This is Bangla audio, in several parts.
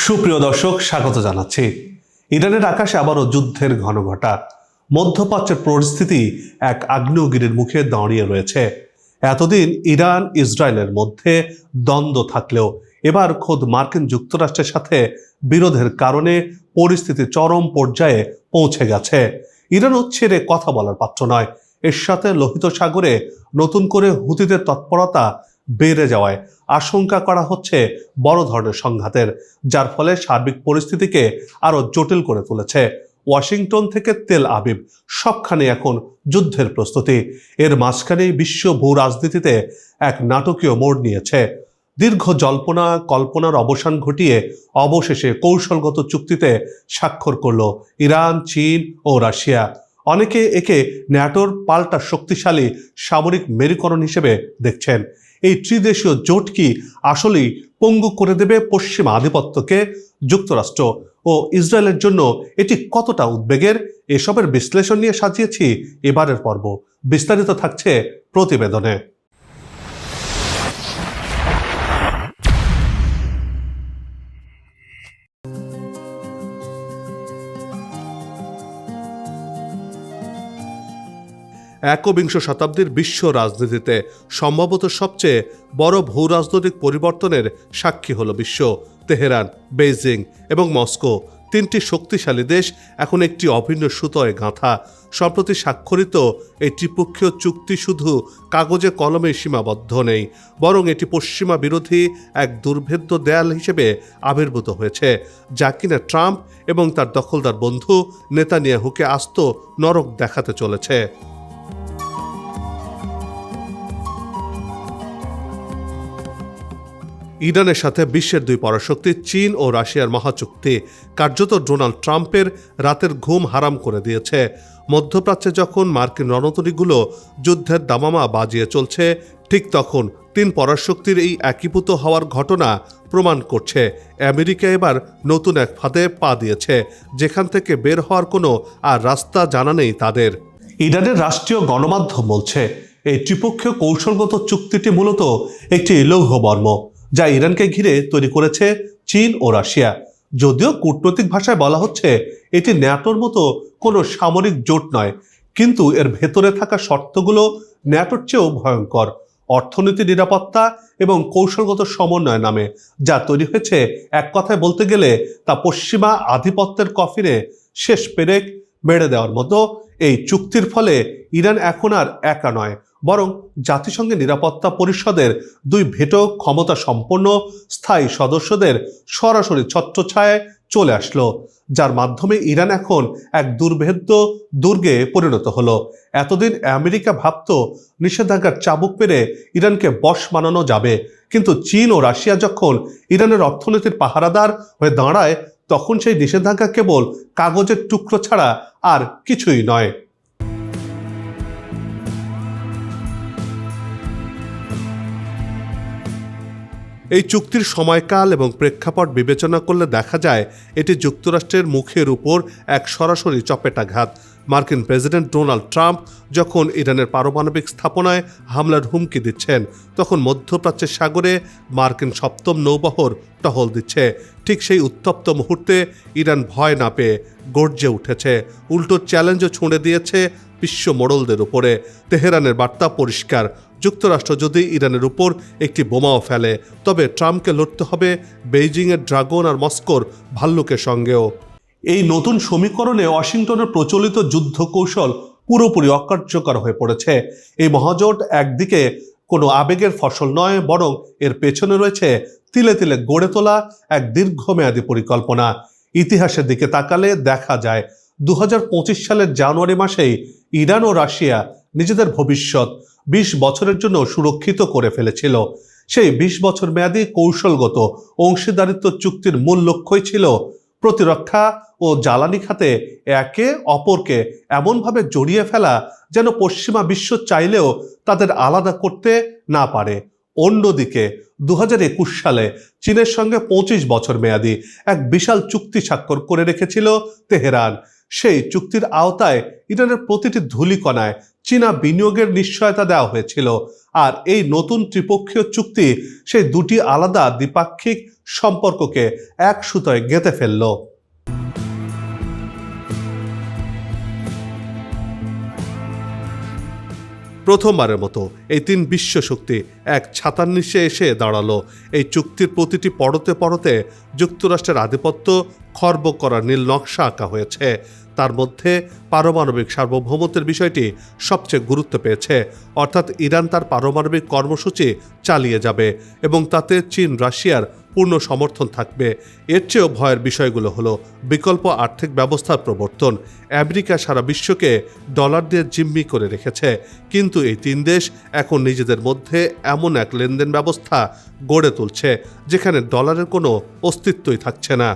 সুপ্রিয় দর্শক, স্বাগত জানাচ্ছি। ইরানের আকাশে আবারও যুদ্ধের ঘনঘটা। মধ্যপ্রাচ্যের পরিস্থিতি এক আগ্নেয়গিরির মুখে দাঁড়িয়ে রয়েছে। এতদিন ইরান ইসরায়েলের মধ্যে দ্বন্দ্ব থাকলেও এবার খোদ মার্কিন যুক্তরাষ্ট্রের সাথে বিরোধের কারণে পরিস্থিতি চরম পর্যায়ে পৌঁছে গেছে। ইরানও ছেড়ে কথা বলার পাত্র নয়। এর সাথে লোহিত সাগরে নতুন করে হুতিদের তৎপরতা বেড়ে যাওয়ায় আশঙ্কা করা হচ্ছে বড় ধরনের সংঘাতের, যার ফলে সার্বিক পরিস্থিতিকে আরো জটিল করে তুলেছে। ওয়াশিংটন থেকে তেল আবিব সবখানে এখন যুদ্ধের প্রস্তুতি। এর মাঝখানেই বিশ্ব ভূ রাজনীতিতে এক নাটকীয় মোড় নিয়েছে। দীর্ঘ জল্পনা কল্পনার অবসান ঘটিয়ে অবশেষে কৌশলগত চুক্তিতে স্বাক্ষর করল ইরান, চীন ও রাশিয়া। অনেকে একে ন্যাটোর পাল্টা শক্তিশালী সামরিক মেরুকরণ হিসেবে দেখছেন। এই ত্রিদেশীয় জোট কি আসলেই পঙ্গু করে দেবে পশ্চিমা আধিপত্যকে? যুক্তরাষ্ট্র ও ইসরায়েলের জন্য এটি কতটা উদ্বেগের? এসবের বিশ্লেষণ নিয়ে সাজিয়েছি এবারের পর্ব। বিস্তারিত থাকছে প্রতিবেদনে। একবিংশ শতাব্দীর বিশ্ব রাজনীতিতে সম্ভবত সবচেয়ে বড় ভূ রাজনৈতিক পরিবর্তনের সাক্ষী হল বিশ্ব। তেহরান, বেইজিং এবং মস্কো, তিনটি শক্তিশালী দেশ এখন একটি অভিন্ন সুতোয় গাঁথা। সম্প্রতি স্বাক্ষরিত এই ত্রিপক্ষীয় চুক্তি শুধু কাগজে কলমে সীমাবদ্ধ নেই, বরং এটি পশ্চিমা বিরোধী এক দুর্ভেদ্য দেয়াল হিসেবে আবির্ভূত হয়েছে, যা কিনা ট্রাম্প এবং তার দখলদার বন্ধু নেতানিয়াহুকে আস্ত নরক দেখাতে চলেছে। ইরানের সাথে বিশ্বের দুই পরাশক্তি চীন ও রাশিয়ার মহাচুক্তি কার্যত ডোনাল্ড ট্রাম্পের রাতের ঘুম হারাম করে দিয়েছে। মধ্যপ্রাচ্যে যখন মার্কিন রণতরীগুলো যুদ্ধের দামামা বাজিয়ে চলছে, ঠিক তখন তিন পরাশক্তির এই একীভূত হওয়ার ঘটনা প্রমাণ করছে আমেরিকা এবার নতুন এক ফাঁদে পা দিয়েছে, যেখান থেকে বের হওয়ার কোনো আর রাস্তা জানা নেই তাদের। ইরানের রাষ্ট্রীয় গণমাধ্যম বলছে এই ত্রিপক্ষীয় কৌশলগত চুক্তিটি মূলত একটি লৌহবর্ম, যা ইরানকে ঘিরে তৈরি করেছে চীন ও রাশিয়া। যদিও কূটনৈতিক ভাষায় বলা হচ্ছে এটি ন্যাটোর মতো কোনো সামরিক জোট নয়, কিন্তু এর ভেতরে থাকা শর্তগুলো ন্যাটোর চেয়েও ভয়ঙ্কর। অর্থনীতি, নিরাপত্তা এবং কৌশলগত সমন্বয় নামে যা তৈরি হয়েছে, এক কথায় বলতে গেলে তা পশ্চিমা আধিপত্যের কফিনে শেষ পেরেক মেরে দেওয়ার মতো। এই চুক্তির ফলে ইরান এখন আর একা নয়, বরং জাতিসংঘের নিরাপত্তা পরিষদের দুই ভেটো ক্ষমতা সম্পন্ন স্থায়ী সদস্যদের সরাসরি ছত্রছায়ায় চলে আসলো, যার মাধ্যমে ইরান এখন এক দুর্ভেদ্য দুর্গে পরিণত হলো। এতদিন আমেরিকা ভাবত নিষেধাজ্ঞার চাবুক পেরে ইরানকে বশ বানানো যাবে, কিন্তু চীন ও রাশিয়া যখন ইরানের অর্থনীতির পাহারাদার হয়ে দাঁড়ায়, তখন সেই নিষেধাজ্ঞা কেবল কাগজের টুকরো ছাড়া আর কিছুই নয়। এই চুক্তির সময়কাল এবং প্রেক্ষাপট বিবেচনা করলে দেখা যায় এটি যুক্তরাষ্ট্রের মুখের উপর এক সরাসরি চপেটাঘাত। মার্কিন প্রেসিডেন্ট ডোনাল্ড ট্রাম্প যখন ইরানের পারমাণবিক স্থাপনায় হামলার হুমকি দিচ্ছেন, তখন মধ্যপ্রাচ্যের সাগরে মার্কিন সপ্তম নৌবহর টহল দিচ্ছে। ঠিক সেই উত্তপ্ত মুহূর্তে ইরান ভয় না পেয়ে গর্জে উঠেছে, উল্টো চ্যালেঞ্জও ছুঁড়ে দিয়েছে বিশ্ব মোড়লদের উপরে। তেহরানের বার্তা পরিষ্কার, যুক্তরাষ্ট্র যদি ইরানের উপর একটি বোমাও ফেলে, তবে ট্রাম্পকে লড়তে হবে বেইজিংয়ের ড্রাগন আর মস্কোর ভাল্লুকের সঙ্গেও। এই নতুন সমীকরণে ওয়াশিংটনের প্রচলিত যুদ্ধ কৌশল পুরোপুরি অকার্যকর হয়ে পড়েছে। এই মহাজোট একদিকে কোনো আবেগের ফসল নয়, বরং এর পেছনে রয়েছে তিলে তিলে গড়ে তোলা এক দীর্ঘমেয়াদী পরিকল্পনা। ইতিহাসের দিকে তাকালে দেখা যায় 2025 সালের জানুয়ারি মাসেই ইরান ও রাশিয়া নিজেদের ভবিষ্যৎ 20 বছরের জন্য সুরক্ষিত করে ফেলেছিল। সেই 20 বছর মেয়াদী কৌশলগত অংশীদারিত্ব চুক্তির মূল লক্ষ্যই ছিল প্রতিরক্ষা ও জ্বালানি খাতে একে অপরকে এমনভাবে জড়িয়ে ফেলা যেন পশ্চিমা বিশ্ব চাইলেও তাদের আলাদা করতে না পারে। অন্যদিকে 2021 সালে চীনের সঙ্গে 25 বছর মেয়াদী এক বিশাল চুক্তি স্বাক্ষর করে রেখেছিল তেহরান। সেই চুক্তির আওতায় ইরানের প্রতিটি ধূলিকণায় চীনা বিনিয়োগের নিশ্চয়তা দেওয়া হয়েছিল। আর এই নতুন ত্রিপক্ষীয় চুক্তি সেই দুটি আলাদা দ্বিপাক্ষিক সম্পর্ককে এক সুতোয় গেঁথে ফেলল। প্রথমবারের মতো এই তিন বিশ্ব শক্তি এক ছাতার নিচে এসে দাঁড়ালো। এই চুক্তির প্রতিটি পরতে পরতে যুক্তরাষ্ট্রের আধিপত্য খর্ব করার নীল নকশা আঁকা হয়েছে। তার মধ্যে পারমাণবিক সার্বভৌমত্বের বিষয়টি সবচেয়ে গুরুত্ব পেয়েছে, অর্থাৎ ইরান তার পারমাণবিক কর্মসূচি চালিয়ে যাবে এবং তাতে চীন রাশিয়ার পূর্ণ সমর্থন থাকবে। এর চেয়েও ভয়ের বিষয়গুলো হলো বিকল্প আর্থিক ব্যবস্থার প্রবর্তন। আমেরিকা সারা বিশ্বকে ডলার দিয়ে জিম্মি করে রেখেছে, কিন্তু এই তিন দেশ এখন নিজেদের মধ্যে এমন এক লেনদেন ব্যবস্থা গড়ে তুলছে যেখানে ডলারের কোনো অস্তিত্বই থাকছে না।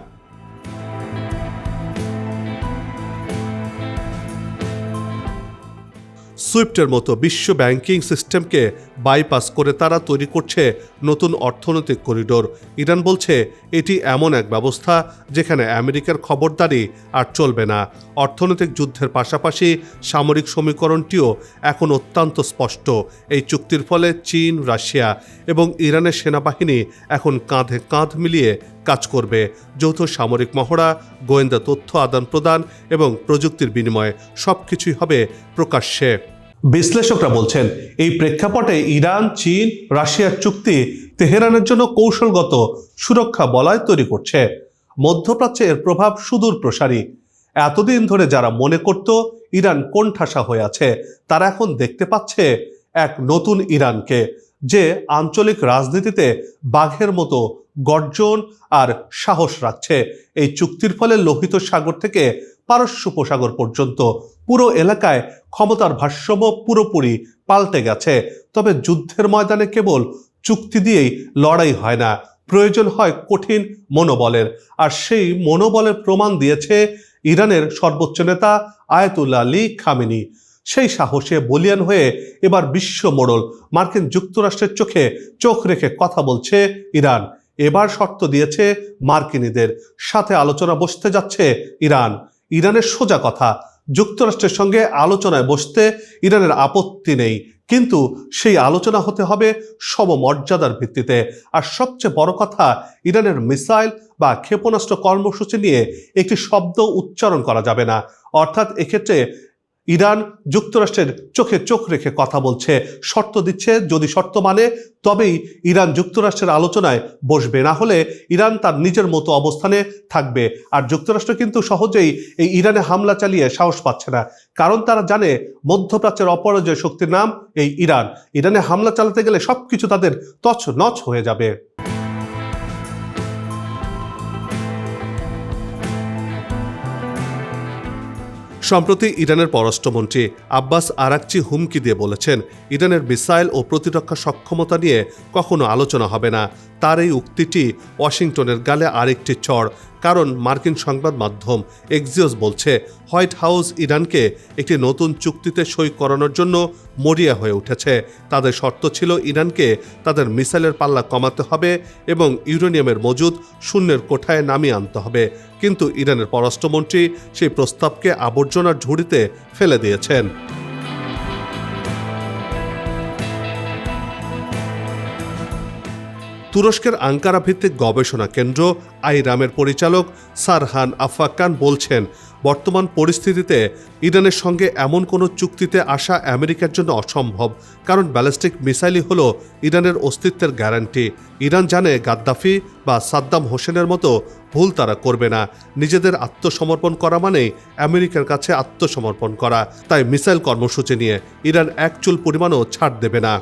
সুইফটের মতো বিশ্ব ব্যাংকিং সিস্টেমকে বাইপাস করে তারা তৈরি করছে নতুন অর্থনৈতিক করিডোর। ইরান বলছে এটি এমন এক ব্যবস্থা যেখানে আমেরিকার খবরদারি আর চলবে না। অর্থনৈতিক যুদ্ধের পাশাপাশি সামরিক সমীকরণটিও এখন অত্যন্ত স্পষ্ট। এই চুক্তির ফলে চীন, রাশিয়া এবং ইরানের সেনাবাহিনী এখন কাঁধে কাঁধ মিলিয়ে কাজ করবে। যৌথ সামরিক মহড়া, গোয়েন্দা তথ্য আদান প্রদান এবং প্রযুক্তির বিনিময়ে সবকিছুই হবে প্রকাশ্যে। বিশ্লেষকরা বলছেন এই প্রেক্ষাপটে ইরান, চীন, রাশিয়ার চুক্তি তেহরানের জন্য কৌশলগত সুরক্ষা বলয় তৈরি করছে। মধ্যপ্রাচ্যে এর প্রভাব সুদূর প্রসারী। এতদিন ধরে যারা মনে করত ইরান কোণঠাসা হয়ে আছে, তারা এখন দেখতে পাচ্ছে এক নতুন ইরানকে, যে আঞ্চলিক রাজনীতিতে বাঘের মতো গর্জন আর সাহস রাখছে। এই চুক্তির ফলে লোহিত সাগর থেকে পারস্য উপসাগর পর্যন্ত পুরো এলাকায় ক্ষমতার ভারসাম্য পুরোপুরি পাল্টে গেছে। তবে যুদ্ধের ময়দানে কেবল চুক্তি দিয়েই লড়াই হয় না, প্রয়োজন হয় কঠিন মনোবলের। আর সেই মনোবলের প্রমাণ দিয়েছে ইরানের সর্বোচ্চ নেতা আয়াতুল্লাহ আলী খামেনি। সেই সাহসে বলিয়ান হয়ে এবার বিশ্ব মোড়ল মার্কিন যুক্তরাষ্ট্রের চোখে চোখ রেখে কথা বলছে ইরান। এবার শর্ত দিয়েছে মার্কিনীদের সাথে আলোচনা বসতে যাচ্ছে ইরান। ইরানের সোজা কথা, যুক্তরাষ্ট্রের সঙ্গে আলোচনায় বসতে ইরানের আপত্তি নেই, কিন্তু সেই আলোচনা হতে হবে সমমর্যাদার ভিত্তিতে। আর সবচেয়ে বড় কথা, ইরানের মিসাইল বা ক্ষেপণাস্ত্র কর্মসূচি নিয়ে একটি শব্দ উচ্চারণ করা যাবে না। অর্থাৎ এক্ষেত্রে ইরান যুক্তরাষ্ট্রের চোখে চোখ রেখে কথা বলছে, শর্ত দিচ্ছে, যদি শর্ত মানে তবেই ইরান যুক্তরাষ্ট্রের আলোচনায় বসবে, না হলে ইরান তার নিজের মতো অবস্থানে থাকবে। আর যুক্তরাষ্ট্র কিন্তু সহজেই এই ইরানে হামলা চালিয়ে সাহস পাচ্ছে না, কারণ তারা জানে মধ্যপ্রাচ্যের অপরাজয় শক্তির নাম এই ইরান। ইরানে হামলা চালাতে গেলে সবকিছু তাদের তছনছ হয়ে যাবে। সম্প্রতি ইরানের পররাষ্ট্রমন্ত্রী আব্বাস আরাকচি হুমকি দিয়ে বলেছেন, ইরানের মিসাইল ও প্রতিরক্ষা সক্ষমতা নিয়ে কখনো আলোচনা হবে না। তার এই উক্তিটি ওয়াশিংটনের গালে আরেকটি চড়, কারণ মার্কিন সংবাদ মাধ্যম এক্সিওস বলছে হোয়াইট হাউস ইরানকে একটি নতুন চুক্তিতে সই করানোর জন্য মরিয়া হয়ে উঠেছে। তাদের শর্ত ছিল ইরানকে তাদের মিসাইলের পাল্লা কমাতে হবে এবং ইউরেনিয়ামের মজুদ শূন্যের কোঠায় নামিয়ে আনতে হবে। কিন্তু ইরানের পররাষ্ট্রমন্ত্রী সেই প্রস্তাবকে আবর্জনার ঝুড়িতে ফেলে দিয়েছেন। তুরস্কের আঙ্কারা ভিত্তিক গবেষণা কেন্দ্র আইরামের পরিচালক সারহান আফাকান বলছেন, বর্তমান পরিস্থিতিতে ইরানের সঙ্গে এমন কোনো চুক্তিতে আসা আমেরিকার জন্য অসম্ভব, কারণ ব্যালিস্টিক মিসাইলই হলো ইরানের অস্তিত্বের গ্যারান্টি। ইরান জানে গাদ্দাফি বা সাদ্দাম হোসেনের মতো ভুল তারা করবে না। নিজেদের আত্মসমর্পণ করা মানেই আমেরিকার কাছে আত্মসমর্পণ করা। তাই মিসাইল কর্মসূচি নিয়ে ইরান এক চুল পরিমাণও ছাড় দেবে না।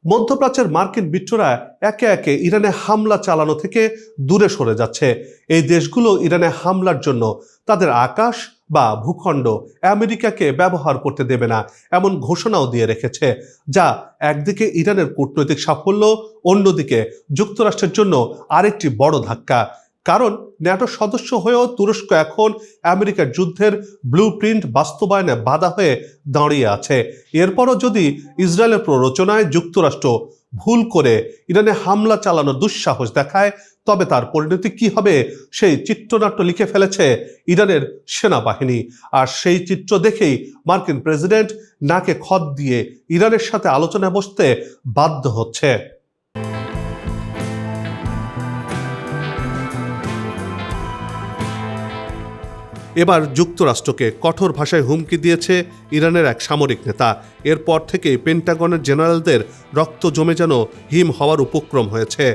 মধ্যপ্রাচ্যের মার্কিন মিত্ররা একে একে ইরানে হামলা চালানো থেকে দূরে সরে যাচ্ছে। এই দেশগুলো ইরানে হামলার জন্য তাদের আকাশ বা ভূখণ্ড আমেরিকাকে ব্যবহার করতে দেবে না, এমন ঘোষণাও দিয়ে রেখেছে, যা একদিকে ইরানের কূটনৈতিক সাফল্য, অন্যদিকে যুক্তরাষ্ট্রের জন্য আরেকটি বড় ধাক্কা। কারণ ন্যাটো সদস্য হয়েও তুরস্ক এখন আমেরিকার যুদ্ধের ব্লুপ্রিন্ট বাস্তবায়নে বাধা হয়ে দাঁড়িয়ে আছে। এরপরও যদি ইসরায়েলের প্ররোচনায় যুক্তরাষ্ট্র ভুল করে ইরানে হামলা চালানোর দুঃসাহস দেখায়, তবে তার পরিণতি কি হবে সেই চিত্রনাট্য লিখে ফেলেছে ইরানের সেনাবাহিনী। আর সেই চিত্র দেখেই মার্কিন প্রেসিডেন্ট নাকে খত দিয়ে ইরানের সাথে আলোচনায় বসতে বাধ্য হচ্ছে। এবার যুক্তরাষ্ট্রকে কঠোর ভাষায় হুমকি দিয়েছে ইরানের এক সামরিক নেতা। এরপর থেকেই পেন্টাগনের জেনারেলদের রক্ত জমে যেন হিম হওয়ার উপক্রম হয়েছে।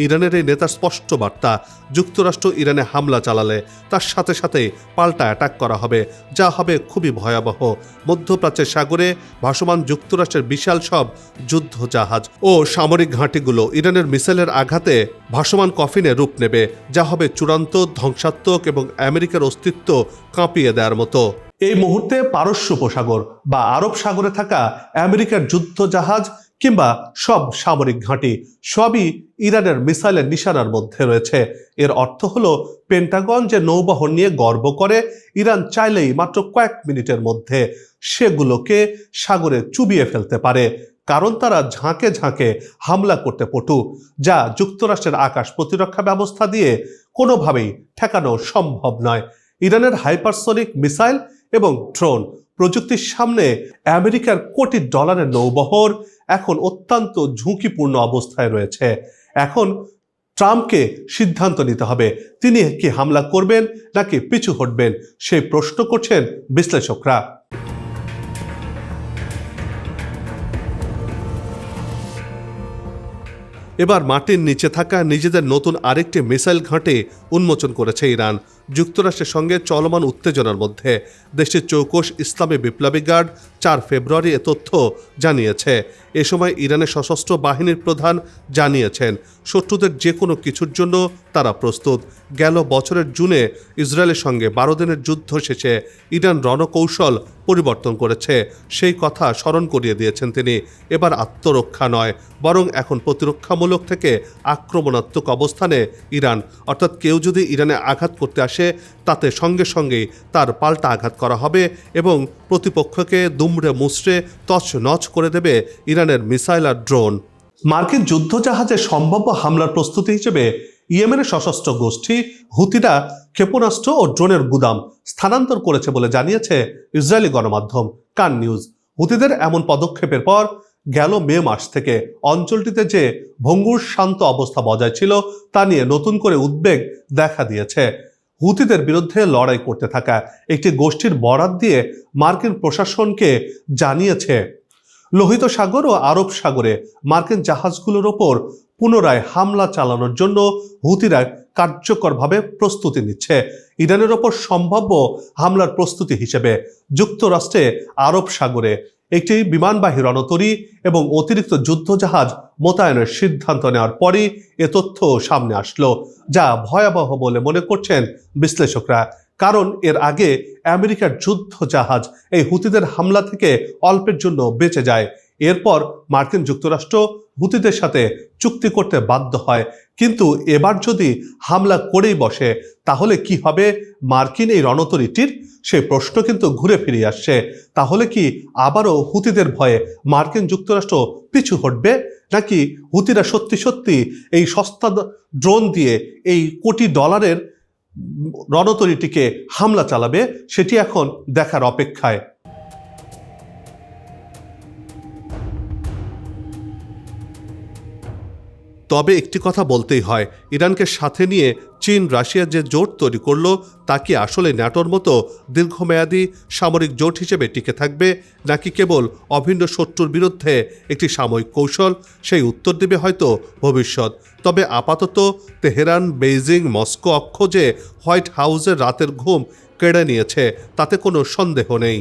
ইরানের এই নেতার স্পষ্ট বার্তা, যুক্তরাষ্ট্র ইরানে হামলা চালালে তার সাথে সাথেই পাল্টা অ্যাটাক করা হবে, যা হবে খুবই ভয়াবহ। মধ্যপ্রাচ্যের সাগরে ভাসমান যুক্তরাষ্ট্রের বিশাল সব যুদ্ধ জাহাজ ও সামরিক ঘাঁটিগুলো ইরানের মিসাইলের আঘাতে ভাসমান কফিনে রূপ নেবে, যা হবে চূড়ান্ত ধ্বংসাত্মক এবং আমেরিকার অস্তিত্ব কাঁপিয়ে দেওয়ার মতো। এই মুহূর্তে পারস্য উপসাগর বা আরব সাগরে থাকা আমেরিকার যুদ্ধ জাহাজ কিংবা সব সামরিক ঘাঁটি সবই ইরানের মিসাইলের নিশানার মধ্যে রয়েছে। এর অর্থ হলো পেন্টাগন যে নৌবহর নিয়ে গর্ব করে, ইরান চাইলেই মাত্র কয়েক মিনিটের মধ্যে সেগুলোকে সাগরে চুবিয়ে ফেলতে পারে, কারণ তারা ঝাঁকে ঝাঁকে হামলা করতে পটু, যা যুক্তরাষ্ট্রের আকাশ প্রতিরক্ষা ব্যবস্থা দিয়ে কোনোভাবেই ঠেকানো সম্ভব নয়। ইরানের হাইপারসনিক মিসাইল এবং ড্রোন প্রযুক্তির সামনে আমেরিকার কোটি ডলারের নৌবহর এখন অত্যন্ত ঝুঁকিপূর্ণ অবস্থায় রয়েছে। এখন ট্রাম্পকে সিদ্ধান্ত নিতে হবে, তিনি কি হামলা করবেন নাকি পিছু হটবেন, সেই প্রশ্ন করছেন বিশ্লেষকরা। এবার মাটির নিচে থাকা নিজেদের নতুন আরেকটি মিসাইল ঘাঁটি উন্মোচন করেছে ইরান। যুক্তরাষ্ট্রের সঙ্গে চলমান উত্তেজনার মধ্যে দেশটির চৌকস ইসলামী বিপ্লবী গার্ড 4 ফেব্রুয়ারি এ তথ্য জানিয়েছে। এ সময় ইরানের সশস্ত্র বাহিনীর প্রধান জানিয়েছেন, শত্রুদের যে কোনো কিছুর জন্য তারা প্রস্তুত। গেল বছরের জুনে ইসরায়েলের সঙ্গে 12 দিনের যুদ্ধ শেষে ইরান রণকৌশল পরিবর্তন করেছে, সেই কথা স্মরণ করিয়ে দিয়েছেন তিনি। এবার আত্মরক্ষা নয়, বরং এখন প্রতিরক্ষামূলক থেকে আক্রমণাত্মক অবস্থানে ইরান। অর্থাৎ কেউ যদি ইরানে আঘাত করতে আসে, তাতে সঙ্গে সঙ্গেই তার পাল্টা আঘাত করা হবে এবং প্রতিপক্ষকে দুমড়ে মুচড়ে তছনছ করে দেবে ইরানের মিসাইল আর ড্রোন। মার্কিন যুদ্ধজাহাজে সম্ভাব্য হামলার প্রস্তুতি হিসেবে ইয়েমেনের সশস্ত্র গোষ্ঠী হুতিরা ক্ষেপণাস্ত্র ও ড্রোনের গুদাম স্থানান্তর করেছে বলে জানিয়েছে ইসরায়েলি গণমাধ্যম কান নিউজ। হুতিদের এমন পদক্ষেপের পর গেল মে মাস থেকে অঞ্চলটিতে যে ভঙ্গুর শান্ত অবস্থা বজায় ছিল, তা নিয়ে নতুন করে উদ্বেগ দেখা দিয়েছে। হুতিদের বিরুদ্ধে লড়াই করতে থাকা একটি গোষ্ঠীর বরাত দিয়ে মার্কিন প্রশাসনকে জানিয়েছে, লোহিত সাগর ও আরব সাগরে মার্কিন জাহাজগুলোর ওপর পুনরায় হামলা চালানোর জন্য হুতিরা কার্যকরভাবে প্রস্তুতি নিচ্ছে। ইরানের ওপর সম্ভাব্য হামলার প্রস্তুতি হিসেবে যুক্তরাষ্ট্রে আরব সাগরে একটি বিমানবাহী রণতরী এবং অতিরিক্ত যুদ্ধজাহাজ মোতায়েনের সিদ্ধান্ত নেওয়ার পরই এ তথ্য সামনে আসলো, যা ভয়াবহ বলে মনে করছেন বিশ্লেষকরা। কারণ এর আগে আমেরিকার যুদ্ধ জাহাজ এই হুতিদের হামলা থেকে অল্পের জন্য বেঁচে যায়। এরপর মার্কিন যুক্তরাষ্ট্র হুতিদের সাথে চুক্তি করতে বাধ্য হয়। কিন্তু এবার যদি হামলা করেই বসে, তাহলে কি হবে মার্কিন এই রণতরীটির? সেই প্রশ্ন কিন্তু ঘুরে ফিরে আসছে। তাহলে কি আবারও হুতিদের ভয়ে মার্কিন যুক্তরাষ্ট্র পিছু হটবে, নাকি হুতিরা সত্যি সত্যি এই সস্তা ড্রোন দিয়ে এই কোটি ডলারের রণতরীটিকে হামলা চালাবে? সেটি এখন দেখার অপেক্ষায়। তবে একটি কথা বলতেই হয়, ইরানকে সাথে নিয়ে চীন রাশিয়া যে জোট তৈরি করলো, তা কি আসলে ন্যাটোর মতো দীর্ঘমেয়াদী সামরিক জোট হিসেবে টিকে থাকবে, নাকি কেবল অভিন্ন শত্রুর বিরুদ্ধে একটি সাময়িক কৌশল? সেই উত্তর দেবে হয়তো ভবিষ্যৎ। তবে আপাতত তেহরান, বেইজিং, মস্কো অক্ষ যে হোয়াইট হাউসের রাতের ঘুম কেড়ে নিয়েছে, তাতে কোনো সন্দেহ নেই।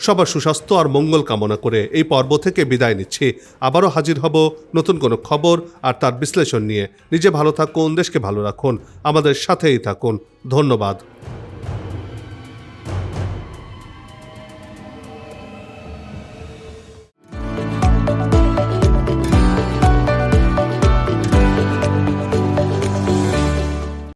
সবার সুস্বাস্থ্য আর মঙ্গল কামনা করে এই পর্ব থেকে বিদায় নিচ্ছি। আবারও হাজির হব নতুন কোনো খবর আর তার বিশ্লেষণ নিয়ে। নিজে ভালো থাকুন, দেশকে ভালো রাখুন, আমাদের সাথেই থাকুন। ধন্যবাদ।